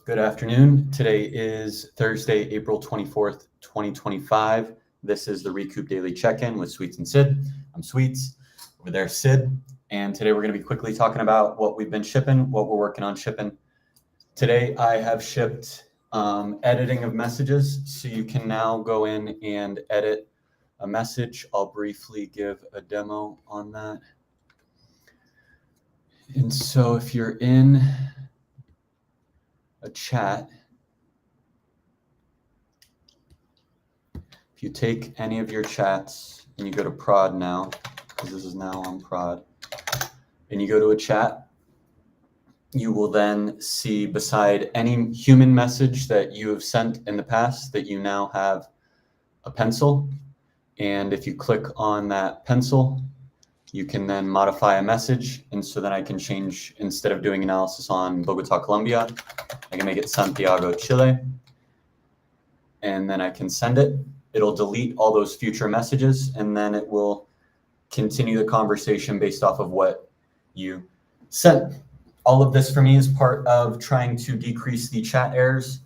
Good afternoon. Today is Thursday, April 24th, 2025. This is the Recoup Daily Check-In with Sweets and Sid. I'm Sweets, over there Sid, and today we're going to be quickly talking about what we've been shipping, what we're working on shipping. Today I have shipped editing of messages, so you can now go in and edit a message. I'll briefly give a demo on that. And so if you're in a chat, if you take any of your chats and you go to prod now, because this is now on prod, and you go to a chat, you will then see beside any human message that you have sent in the past that you now have a pencil. And if you click on that pencil, you can then modify a message. And so then I can change, instead of doing analysis on Bogota, Colombia, I can make it Santiago, Chile. And then I can send it. It'll delete all those future messages, and then it will continue the conversation based off of what you sent. All of this for me is part of trying to decrease the chat errors.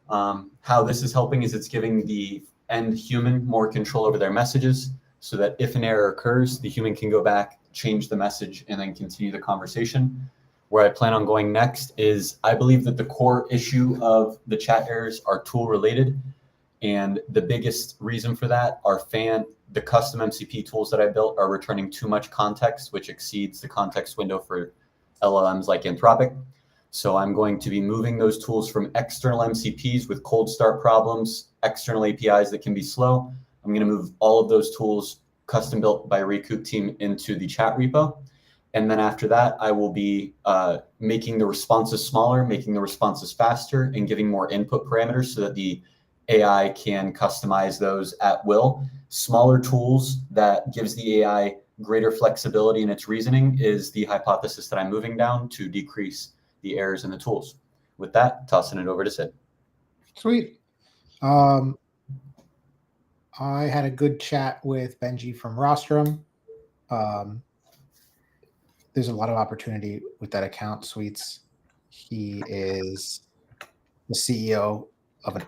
How this is helping is it's giving the end human more control over their messages, so that if an error occurs, the human can go back, change the message, and then continue the conversation. Where I plan on going next is I believe that the core issue of the chat errors are tool related. And the biggest reason for that are the custom MCP tools that I built are returning too much context, which exceeds the context window for LLMs like Anthropic. So I'm going to be moving those tools from external MCPs with cold start problems, external APIs that can be slow. I'm going to move all of those tools custom built by Recoup team into the chat repo. And then after that, I will be making the responses smaller, making the responses faster, and giving more input parameters so that the AI can customize those at will. Smaller tools that gives the AI greater flexibility in its reasoning is the hypothesis that I'm moving down to decrease the errors in the tools. With that, tossing it over to Sid. Sweet. I had a good chat with Benji from Rostrum. There's a lot of opportunity with that account, Sweets. He is the CEO of an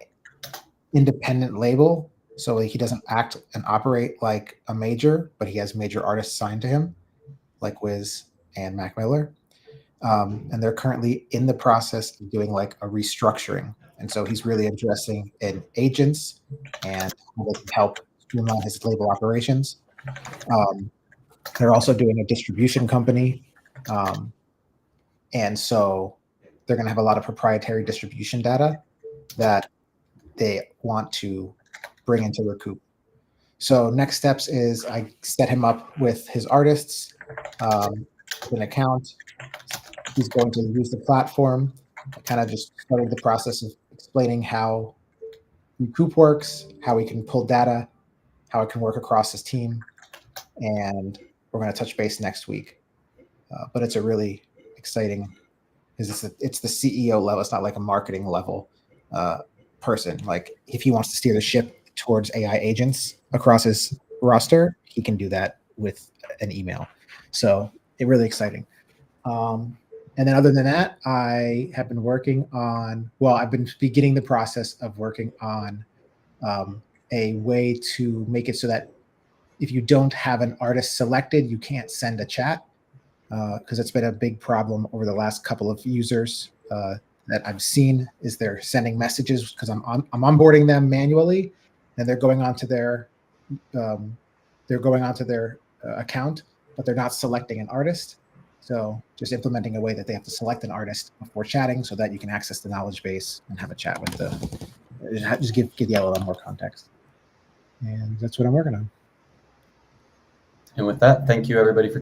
independent label, so he doesn't act and operate like a major, but he has major artists signed to him, like Wiz and Mac Miller. And they're currently in the process of doing like a restructuring. And so he's really addressing in agents and how they can help streamline his label operations. They're also doing a distribution company. And so they're going to have a lot of proprietary distribution data that they want to bring into Recoup. So next steps is I set him up with his artists, an account. He's going to use the platform. I kind of just started the process of explaining how Recoup works, how we can pull data, how it can work across his team. And we're going to touch base next week. But it's a really exciting, because it's the CEO level. It's not like a marketing level person. Like if he wants to steer the ship towards AI agents across his roster, he can do that with an email. So it's really exciting. And then other than that, I have been working on, I've been beginning the process of working on a way to make it so that if you don't have an artist selected, you can't send a chat, because it's been a big problem over the last couple of users that I've seen is they're sending messages because I'm onboarding them manually, and they're going onto their account, but they're not selecting an artist. So just implementing a way that they have to select an artist before chatting so that you can access the knowledge base and have a chat with just give the LLM more context. And that's what I'm working on. And with that, thank you everybody for